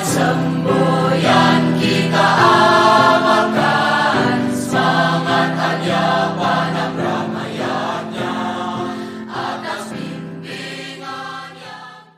semboyan kita amalkan, semangat aja panah Ramayana atas bimbingan yang...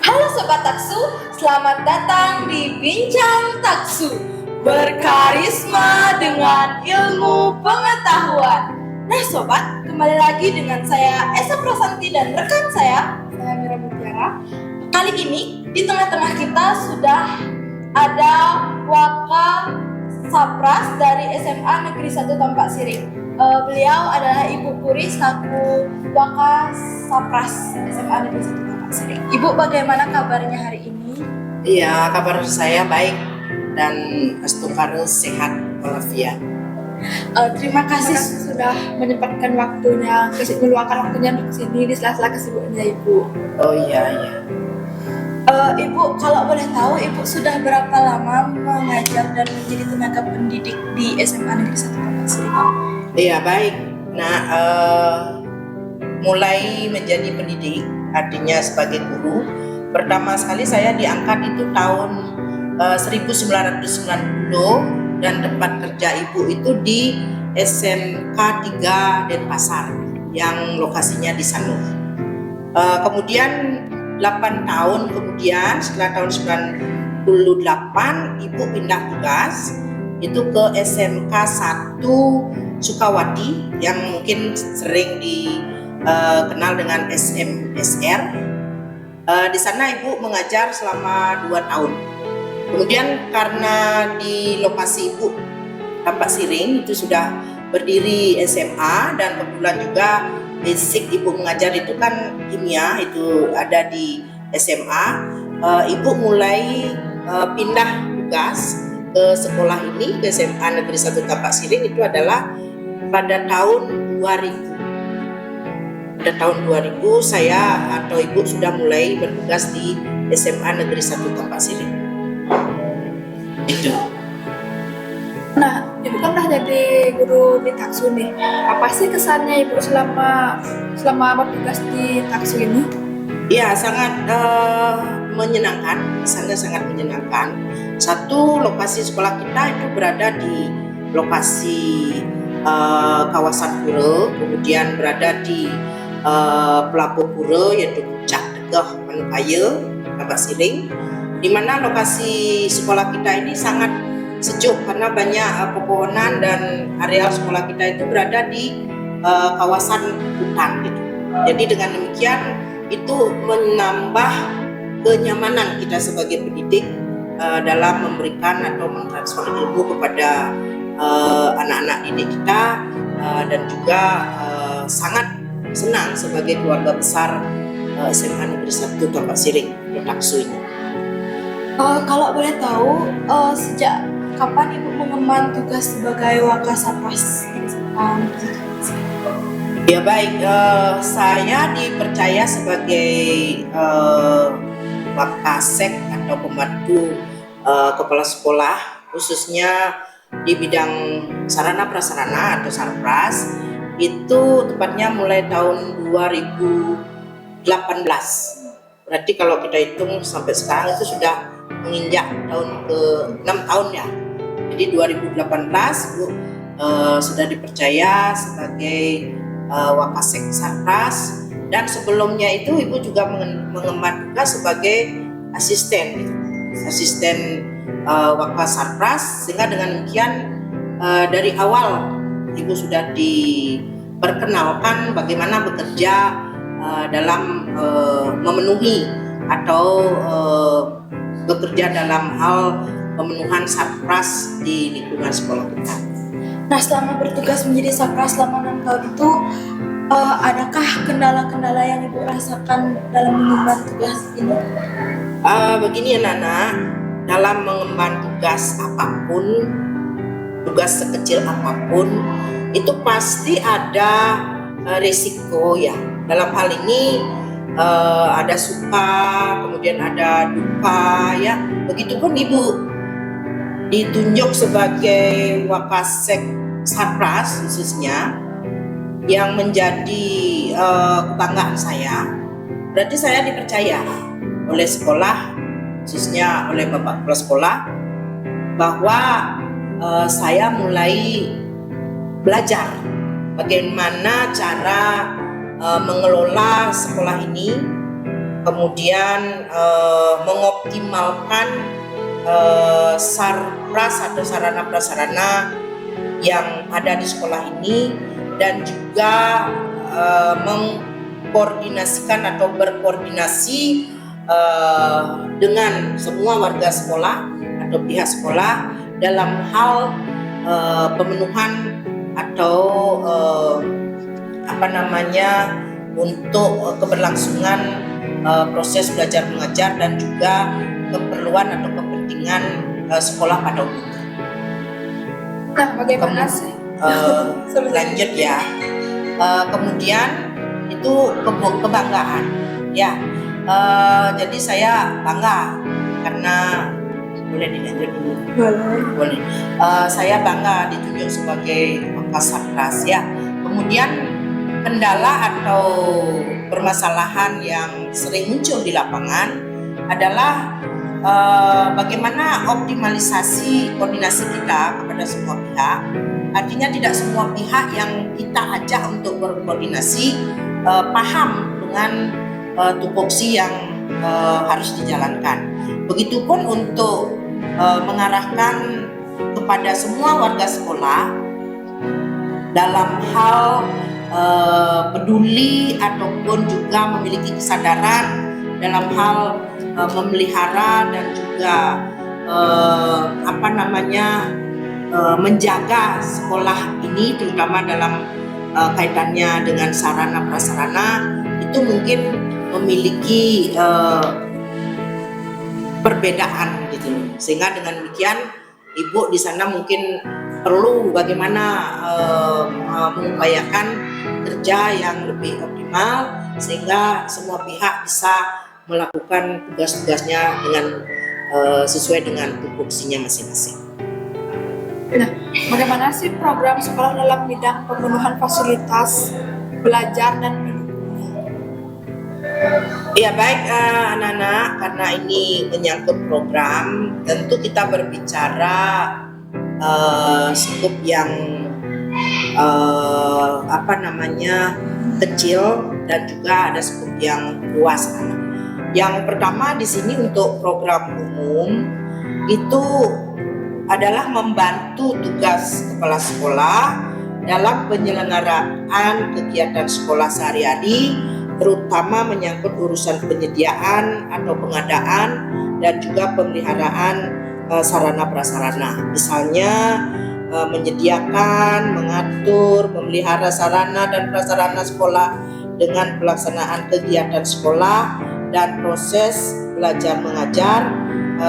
Halo Sobat Taksu, selamat datang di Bincang Taksu, berkarisma dengan ilmu pengetahuan. Nah Sobat, kembali lagi dengan saya Esa Prasanti dan rekan saya Mira Mutiara. Kali ini di tengah-tengah kita sudah ada Waka Sapras dari SMA Negeri 1 Tampak Siring. Beliau adalah Ibu Puri selaku Waka Sapras SMA Negeri 1 Tampak Siring. Ibu, bagaimana kabarnya hari ini? Iya, kabar saya baik dan astukara sehat walafiat. Terima kasih sudah menyempatkan waktunya, meluangkan waktunya untuk sini di sela-sela kesibukannya Ibu. Oh iya. Ibu, kalau boleh tahu, Ibu sudah berapa lama mengajar dan menjadi tenaga pendidik di SMA Negeri 1 Tampak Siring? Iya baik. Nah, mulai menjadi pendidik, artinya sebagai guru. Pertama sekali saya diangkat itu tahun 1990 dan tempat kerja Ibu itu di SMK 3 Denpasar yang lokasinya di Sanur. Kemudian 8 tahun kemudian, setelah tahun 98, Ibu pindah tugas itu ke SMK 1 Sukawati yang mungkin sering dikenal dengan SMSR. Di sana Ibu mengajar selama 2 tahun. Kemudian karena di lokasi Ibu Tampak Siring itu sudah berdiri SMA dan kebetulan juga basic Ibu mengajar itu kan kimia, itu ada di SMA. Ibu mulai pindah tugas ke sekolah ini, ke SMA Negeri 1 Tampak Siring, itu adalah pada tahun 2000. Pada tahun 2000 saya atau Ibu sudah mulai bertugas di SMA Negeri 1 Tampak Siring. Itu. Nah, Ibu kan udah jadi guru di Taksu nih. Apa sih kesannya Ibu selama bertugas di Taksu ini? Ya, sangat menyenangkan, kesannya sangat menyenangkan. Satu, lokasi sekolah kita itu berada di lokasi kawasan pura, kemudian berada di pelapur pura yaitu Puncak Tegah Manukaya, Tampak Siring, di mana lokasi sekolah kita ini sangat sejuk karena banyak pepohonan dan areal sekolah kita itu berada di kawasan hutan gitu. Jadi dengan demikian itu menambah kenyamanan kita sebagai pendidik dalam memberikan atau mentransfer ilmu kepada anak-anak didik kita, dan juga sangat senang sebagai keluarga besar SMA Negeri 1 Tampak Siring di Taksu ini. Kalau boleh tahu, sejak kapan Ibu mengemban tugas sebagai Waka Sapras di SMA Negeri 1 Tampak Siring? Ya baik, saya dipercaya sebagai Wakasek atau pembantu kepala sekolah, khususnya di bidang sarana prasarana atau sarpras, itu tepatnya mulai tahun 2018. Berarti kalau kita hitung sampai sekarang itu sudah menginjak tahun ke-6 tahun ya. Jadi 2018 Bu sudah dipercaya sebagai Wakasek Sarpras, dan sebelumnya itu Ibu juga mengemban tugas sebagai asisten Wakas Sarpras, sehingga dengan demikian dari awal Ibu sudah diperkenalkan bagaimana bekerja dalam memenuhi atau bekerja dalam hal pemenuhan Sarpras di lingkungan sekolah kita. Nah, selama bertugas menjadi Sapras selama 6 tahun itu, adakah kendala-kendala yang Ibu rasakan dalam mengemban tugas ini? Begini ya Nana, dalam mengemban tugas apapun, tugas sekecil apapun, itu pasti ada risiko ya. Dalam hal ini ada suka, kemudian ada duka ya. Begitupun Ibu ditunjuk sebagai Wakasek Sarpras khususnya, yang menjadi kebanggaan saya. Berarti saya dipercaya oleh sekolah khususnya oleh Bapak Kepala Sekolah, bahwa saya mulai belajar bagaimana cara mengelola sekolah ini, kemudian mengoptimalkan sarpras atau sarana prasarana yang ada di sekolah ini, dan juga mengkoordinasikan atau berkoordinasi dengan semua warga sekolah atau pihak sekolah dalam hal pemenuhan atau untuk keberlangsungan proses belajar mengajar dan juga keperluan atau kepentingan sekolah pada umumnya. Nah, bagaimana sih? Lanjut ya. Kemudian itu kebanggaan, ya. Jadi saya bangga karena boleh dilanjut dulu. Boleh. Saya bangga ditunjuk sebagai Kasatgas, ya. Kemudian kendala atau permasalahan yang sering muncul di lapangan adalah bagaimana optimalisasi koordinasi kita kepada semua pihak. Artinya tidak semua pihak yang kita ajak untuk berkoordinasi paham dengan tupoksi yang harus dijalankan. Begitupun untuk mengarahkan kepada semua warga sekolah dalam hal peduli ataupun juga memiliki kesadaran dalam hal memelihara dan juga menjaga sekolah ini, terutama dalam kaitannya dengan sarana prasarana, itu mungkin memiliki perbedaan gitu, sehingga dengan demikian Ibu di sana mungkin perlu bagaimana mengupayakan kerja yang lebih optimal sehingga semua pihak bisa melakukan tugas-tugasnya dengan sesuai dengan tupoksinya masing-masing. Nah, bagaimana sih program sekolah dalam bidang pemenuhan fasilitas belajar dan pendukungnya? Ya baik anak-anak, karena ini menyangkut program, tentu kita berbicara skup yang kecil dan juga ada skup yang luas. Yang pertama di sini untuk program umum itu adalah membantu tugas kepala sekolah dalam penyelenggaraan kegiatan sekolah sehari-hari, terutama menyangkut urusan penyediaan atau pengadaan dan juga pemeliharaan sarana prasarana. Misalnya menyediakan, mengatur, memelihara sarana dan prasarana sekolah dengan pelaksanaan kegiatan sekolah dan proses belajar mengajar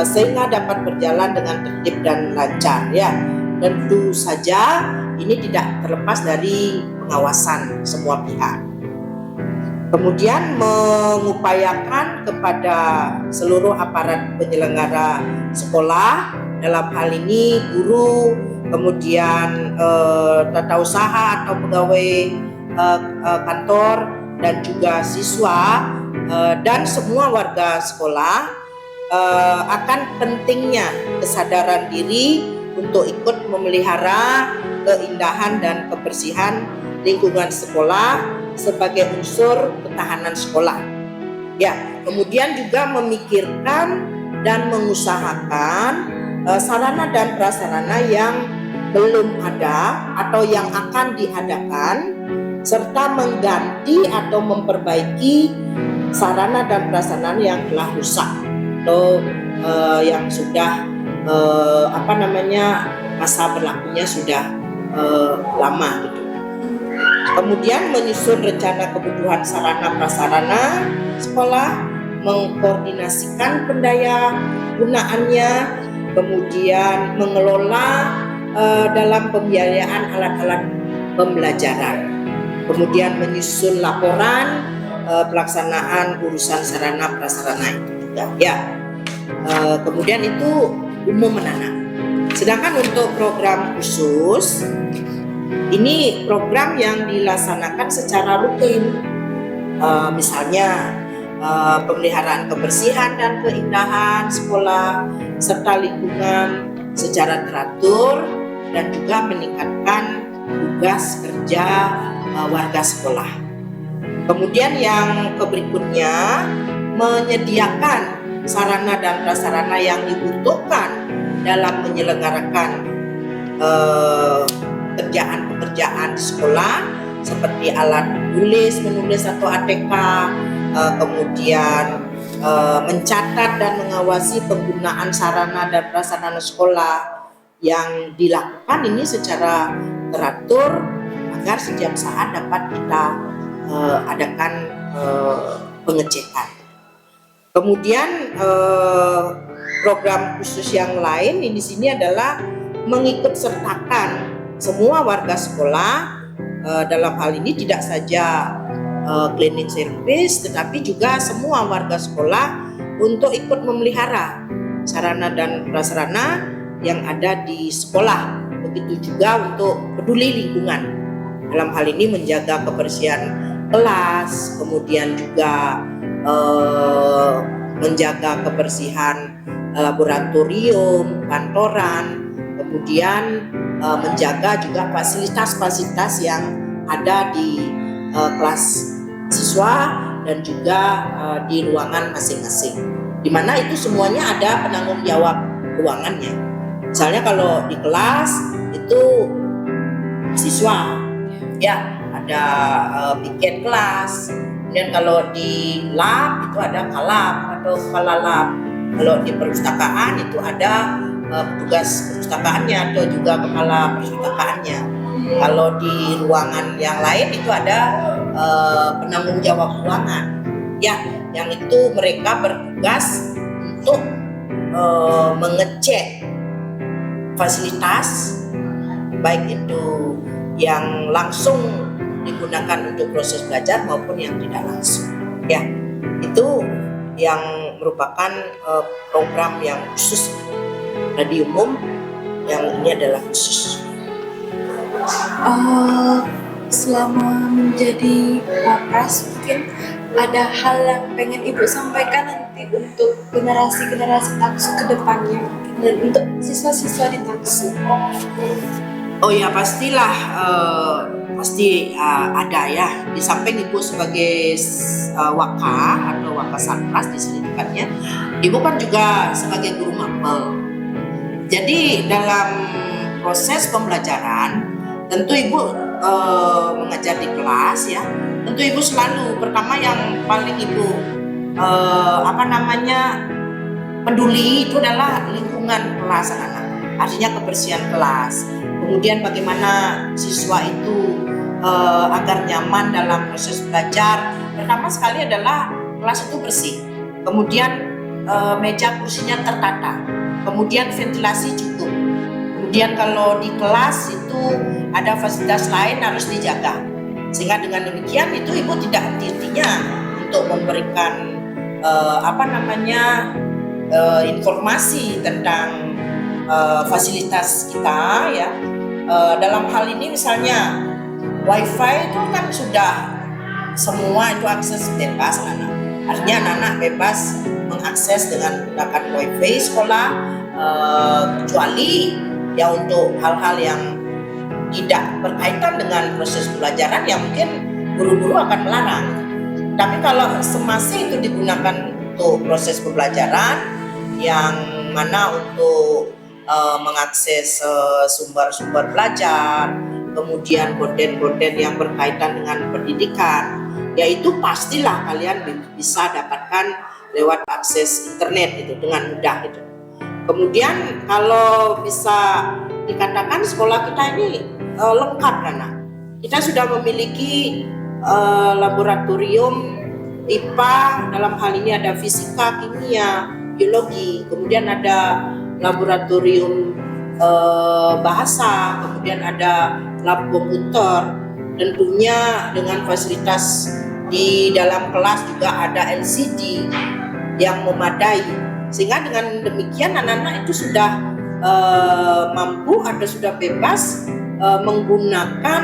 sehingga dapat berjalan dengan tertib dan lancar, ya. Tentu saja ini tidak terlepas dari pengawasan semua pihak. Kemudian mengupayakan kepada seluruh aparat penyelenggara sekolah, dalam hal ini guru, kemudian tata usaha atau pegawai kantor dan juga siswa dan semua warga sekolah akan pentingnya kesadaran diri untuk ikut memelihara keindahan dan kebersihan lingkungan sekolah sebagai unsur ketahanan sekolah. Ya, kemudian juga memikirkan dan mengusahakan sarana dan prasarana yang belum ada atau yang akan diadakan, serta mengganti atau memperbaiki sarana dan prasarana yang telah rusak atau yang sudah masa berlakunya sudah lama gitu. Kemudian menyusun rencana kebutuhan sarana prasarana sekolah, mengkoordinasikan pendaya gunaannya, kemudian mengelola dalam pembiayaan alat-alat pembelajaran, kemudian menyusun laporan pelaksanaan urusan sarana prasarana itu juga, ya. Kemudian itu umum anak-anak. Sedangkan untuk program khusus, ini program yang dilaksanakan secara rutin. Misalnya pemeliharaan kebersihan dan keindahan sekolah serta lingkungan secara teratur, dan juga meningkatkan tugas kerja warga sekolah. Kemudian yang berikutnya, menyediakan sarana dan prasarana yang dibutuhkan dalam menyelenggarakan pekerjaan di sekolah, seperti alat tulis, menulis atau ATK, kemudian mencatat dan mengawasi penggunaan sarana dan prasarana sekolah yang dilakukan ini secara teratur agar setiap saat dapat kita adakan pengecekan. Kemudian program khusus yang lain di sini adalah mengikut sertakan semua warga sekolah, dalam hal ini tidak saja cleaning service, tetapi juga semua warga sekolah untuk ikut memelihara sarana dan prasarana yang ada di sekolah. Begitu juga untuk peduli lingkungan, dalam hal ini menjaga kebersihan kelas, kemudian juga menjaga kebersihan laboratorium, kantoran, kemudian menjaga juga fasilitas-fasilitas yang ada di kelas siswa dan juga di ruangan masing-masing, di mana itu semuanya ada penanggung jawab ruangannya. Misalnya kalau di kelas itu siswa, ya ada piket kelas. Kemudian kalau di lab itu ada kalab atau kepala lab. Kalau di perpustakaan itu ada petugas perpustakaannya atau juga kepala perpustakaannya. Kalau di ruangan yang lain itu ada penanggung jawab ruangan, ya, yang itu mereka bertugas untuk mengecek fasilitas, baik itu yang langsung digunakan untuk proses belajar maupun yang tidak langsung. Ya, itu yang merupakan program yang khusus. Di umum yang ini adalah khusus. Selama menjadi Wapres, mungkin ada hal yang pengen Ibu sampaikan nanti untuk generasi-generasi Taksu ke depannya dan untuk siswa-siswa di Taksu. Oh ya, pastilah pasti ada ya. Di samping Ibu sebagai waka atau waka satpras di selidikannya, Ibu kan juga sebagai guru mapel. Jadi dalam proses pembelajaran tentu Ibu mengajar di kelas ya. Tentu Ibu selalu pertama yang paling Ibu peduli itu adalah lingkungan kelas anak-anak. Artinya kebersihan kelas. Kemudian bagaimana siswa itu agar nyaman dalam proses belajar. Pertama sekali adalah kelas itu bersih. Kemudian meja kursinya tertata. Kemudian ventilasi cukup. Kemudian kalau di kelas itu ada fasilitas lain harus dijaga. Sehingga dengan demikian itu Ibu tidak henti-hentinya untuk memberikan informasi tentang fasilitas kita ya. Dalam hal ini misalnya WiFi itu kan sudah semua itu akses bebas anak-anak. Artinya anak-anak bebas mengakses dengan menggunakan WiFi sekolah, kecuali ya untuk hal-hal yang tidak berkaitan dengan proses pembelajaran yang mungkin guru-guru akan melarang. Tapi kalau semasa itu digunakan untuk proses pembelajaran yang mana untuk mengakses sumber-sumber belajar, kemudian konten-konten yang berkaitan dengan pendidikan, yaitu pastilah kalian bisa dapatkan lewat akses internet itu dengan mudah itu. Kemudian kalau bisa dikatakan sekolah kita ini lengkap karena kita sudah memiliki laboratorium IPA, dalam hal ini ada fisika, kimia, biologi, kemudian ada laboratorium bahasa, kemudian ada lab komputer, tentunya dengan fasilitas di dalam kelas juga ada LCD yang memadai, sehingga dengan demikian anak-anak itu sudah mampu atau sudah bebas menggunakan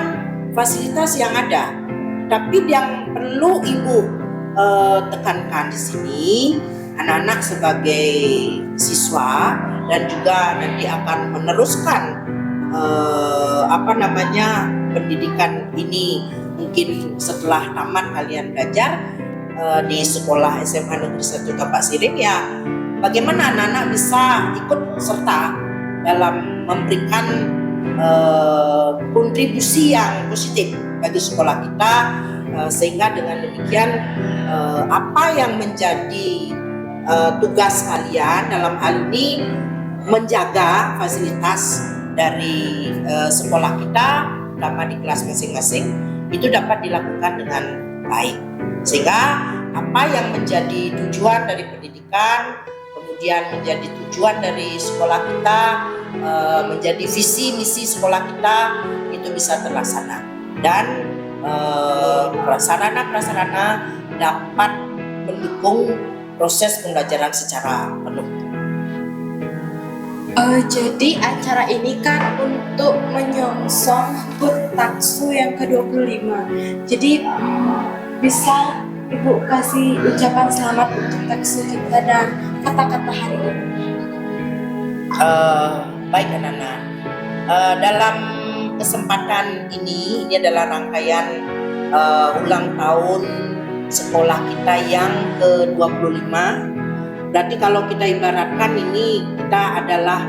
fasilitas yang ada. Tapi yang perlu Ibu tekankan di sini, anak-anak sebagai siswa dan juga nanti akan meneruskan pendidikan ini mungkin setelah tamat kalian belajar di sekolah SMA Negeri 1 Tampak Siring, ya bagaimana anak-anak bisa ikut serta dalam memberikan kontribusi yang positif bagi sekolah kita, sehingga dengan demikian apa yang menjadi tugas kalian dalam hal ini menjaga fasilitas dari sekolah kita, terutama di kelas masing-masing, itu dapat dilakukan dengan baik, sehingga apa yang menjadi tujuan dari pendidikan, kemudian menjadi tujuan dari sekolah kita, menjadi visi misi sekolah kita, itu bisa terlaksana dan prasarana dapat mendukung proses pembelajaran secara penuh. Jadi acara ini kan untuk menyongsong HUT Taksu yang ke-25. Jadi bisa Ibu kasih ucapan selamat untuk Taksu kita dan kata-kata hari ini. Baik anak-anak, dalam kesempatan ini adalah rangkaian ulang tahun sekolah kita yang ke-25. Berarti kalau kita ibaratkan ini, kita adalah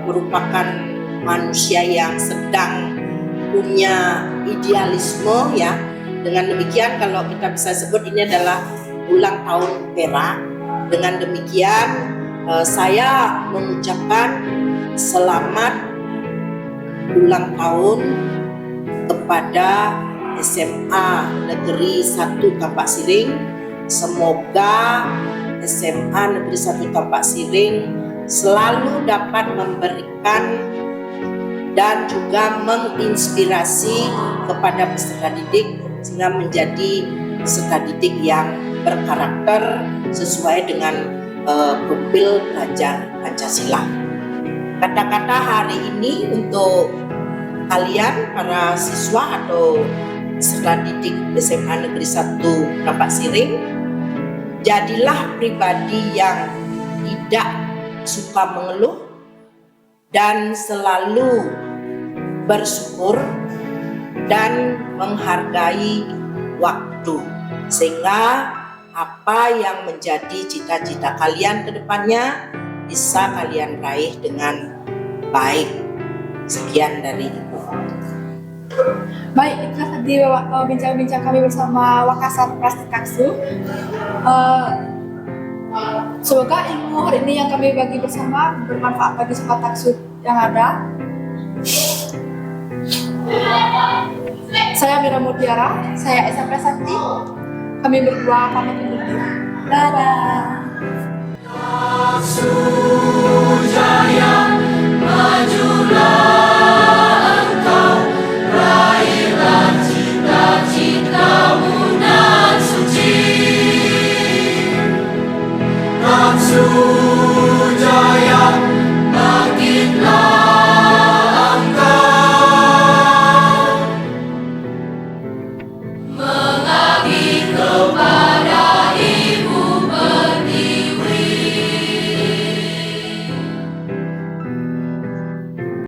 merupakan manusia yang sedang punya idealisme, ya. Dengan demikian kalau kita bisa sebut ini adalah ulang tahun perak. Dengan demikian saya mengucapkan selamat ulang tahun kepada SMA Negeri 1 Tampak Siring. Semoga SMA Negeri 1 Tampak Siring selalu dapat memberikan dan juga menginspirasi kepada peserta didik, sehingga menjadi peserta didik yang berkarakter sesuai dengan profil pelajar Pancasila. Kata-kata hari ini untuk kalian para siswa atau peserta didik SMA Negeri 1 Tampak Siring, jadilah pribadi yang tidak suka mengeluh dan selalu bersyukur dan menghargai waktu, sehingga apa yang menjadi cita-cita kalian ke depannya bisa kalian raih dengan baik. Sekian dari Ibu. Baik, itu tadi bincang-bincang kami bersama Wakasat Plastik Taksu. Semoga ilmu hari ini yang kami bagi bersama bermanfaat bagi sobat Taksu yang ada. Saya Mira Mutiara, saya Esa Prasakti. Kami berdua pamit undur diri. Dadah.